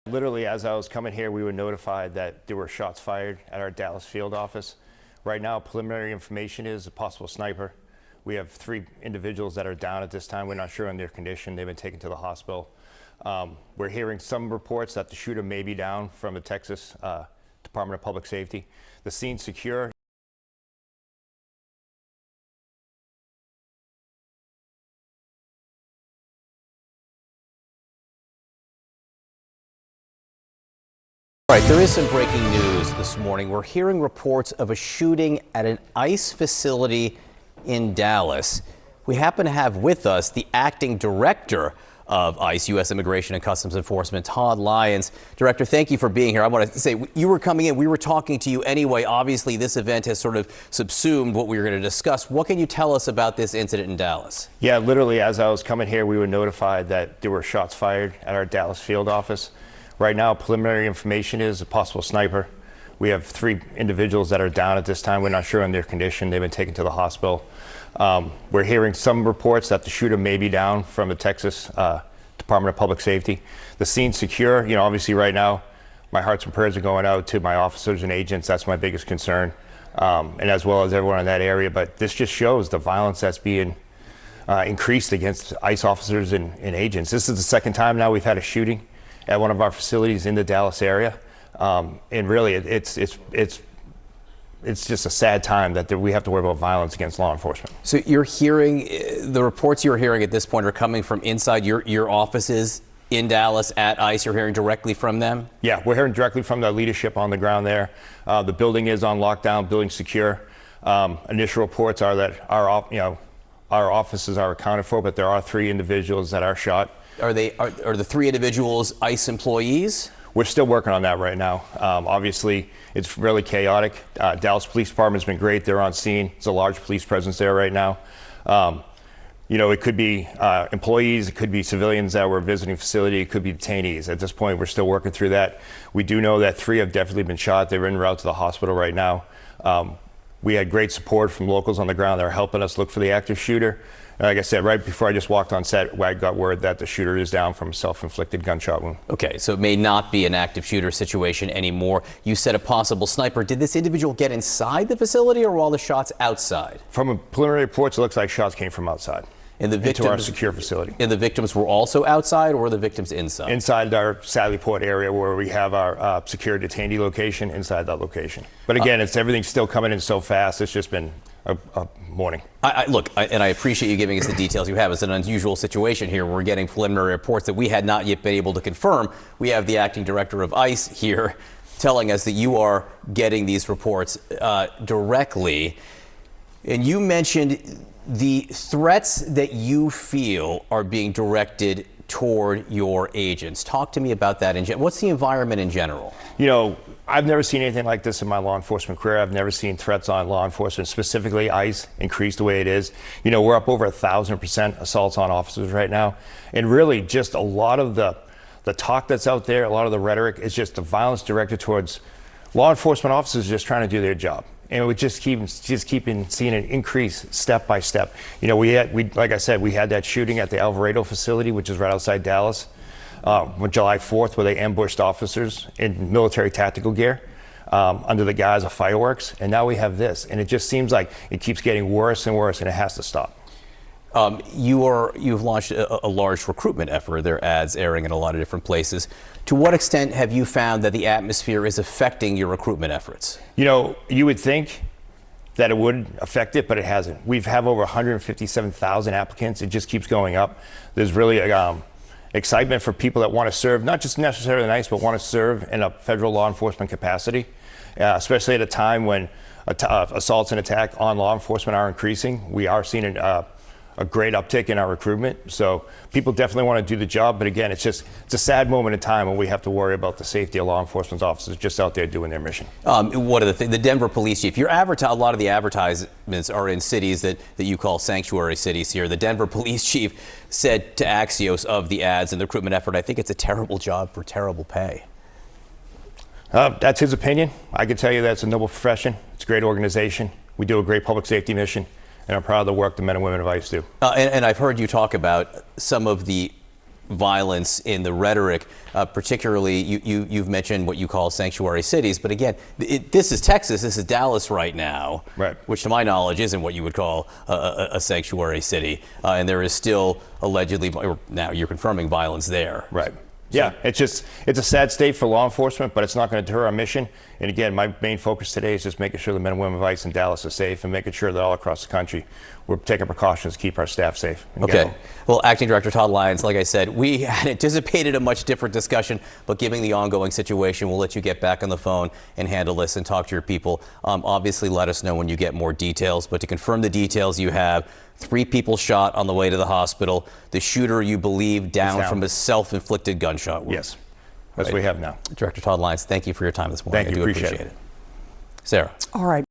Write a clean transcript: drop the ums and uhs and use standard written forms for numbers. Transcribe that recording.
Literally, as I was coming here, we were notified that there were shots fired at our Dallas field office. Right now, preliminary information is a possible sniper. We have 3 individuals that are down at this time. We're not sure on their condition. They've been taken to the hospital. We're hearing some reports that the shooter may be down from the Texas Department of Public Safety. The scene's secure. All right, there is some breaking news this morning. We're hearing reports of a shooting at an ICE facility in Dallas. We happen to have with us the acting director of ICE, U.S. Immigration and Customs Enforcement, Todd Lyons. Director, thank you for being here. I want to say, you were coming in, we were talking to you anyway. Obviously, this event has sort of subsumed what we were going to discuss. What can you tell us about this incident in Dallas? Yeah, literally, as I was coming here, we were notified that there were shots fired at our Dallas field office. Right now, preliminary information is a possible sniper. We have 3 individuals that are down at this time. We're not sure on their condition. They've been taken to the hospital. We're hearing some reports that the shooter may be down from the Texas Department of Public Safety. The scene's secure. You know, obviously right now, my hearts and prayers are going out to my officers and agents. That's my biggest concern, and as well as everyone in that area. But this just shows the violence that's being increased against ICE officers and agents. This is the second time now we've had a shooting at one of our facilities in the Dallas area, and really, it's just a sad time that we have to worry about violence against law enforcement. So you're hearing, the reports you're hearing at this point are coming from inside your offices in Dallas at ICE. You're hearing directly from them? Yeah, we're hearing directly from the leadership on the ground there. The building is on lockdown, building secure. Initial reports are that our offices are accounted for, but there are 3 individuals that are shot. Are the 3 individuals ICE employees? We're still working on that right now. Obviously, it's really chaotic. Dallas Police Department's been great. They're on scene. It's a large police presence there right now. You know, it could be employees, it could be civilians that were visiting facility, it could be detainees. At this point, we're still working through that. We do know that 3 have definitely been shot. They're en route to the hospital right now. We had great support from locals on the ground that are helping us look for the active shooter. Like I said, right before I just walked on set, I got word that the shooter is down from a self-inflicted gunshot wound. Okay, so it may not be an active shooter situation anymore. You said a possible sniper. Did this individual get inside the facility or were all the shots outside? From a preliminary reports, it looks like shots came from outside. And the victims, into our secure facility. And the victims were also outside, or were the victims inside? Inside our Sally Port area, where we have our secure detainee location, inside that location. But again, everything's still coming in so fast. It's just been a morning. Look, and I appreciate you giving us the details you have. It's an unusual situation here. We're getting preliminary reports that we had not yet been able to confirm. We have the acting director of ICE here telling us that you are getting these reports directly. And you mentioned the threats that you feel are being directed toward your agents. Talk to me about that. What's the environment in general? You know, I've never seen anything like this in my law enforcement career. I've never seen threats on law enforcement, specifically ICE, increase the way it is. You know, we're up over 1,000% assaults on officers right now. And really just a lot of the talk that's out there, a lot of the rhetoric is just the violence directed towards law enforcement officers just trying to do their job. And we just keep seeing an increase step by step. You know, like I said, we had that shooting at the Alvarado facility, which is right outside Dallas, on July 4th, where they ambushed officers in military tactical gear under the guise of fireworks. And now we have this, and it just seems like it keeps getting worse and worse, and it has to stop. You've launched a large recruitment effort. There are ads airing in a lot of different places. To what extent have you found that the atmosphere is affecting your recruitment efforts? You know, you would think that it would affect it, but it hasn't. We have over 157,000 applicants. It just keeps going up. There's really excitement for people that want to serve, not just necessarily ICE, but want to serve in a federal law enforcement capacity, especially at a time when assaults and attack on law enforcement are increasing. We are seeing a great uptick in our recruitment. So people definitely want to do the job. But again, it's a sad moment in time when we have to worry about the safety of law enforcement officers just out there doing their mission. One of the Denver police chief, a lot of the advertisements are in cities that you call sanctuary cities here. The Denver police chief said to Axios of the ads and the recruitment effort, I think it's a terrible job for terrible pay. That's his opinion. I can tell you that it's a noble profession. It's a great organization. We do a great public safety mission. And I'm proud of the work the men and women of ICE do. And I've heard you talk about some of the violence in the rhetoric, particularly you've mentioned what you call sanctuary cities. But again, this is Texas, this is Dallas right now, right, which to my knowledge isn't what you would call a sanctuary city. And there is still allegedly, or now you're confirming, violence there. Right. Yeah, it's a sad state for law enforcement, but it's not going to deter our mission. And again, my main focus today is just making sure the men and women of ICE in Dallas are safe and making sure that all across the country we're taking precautions to keep our staff safe. Okay. Well, Acting Director Todd Lyons, like I said, we had anticipated a much different discussion, but given the ongoing situation, we'll let you get back on the phone and handle this and talk to your people. Obviously, let us know when you get more details, but to confirm the details you have, 3 people shot on the way to the hospital. The shooter, you believe, down from a self-inflicted gunshot wound. Yes, that's what we have now. Director Todd Lyons, thank you for your time this morning. Thank you. I do appreciate it. Sarah. All right.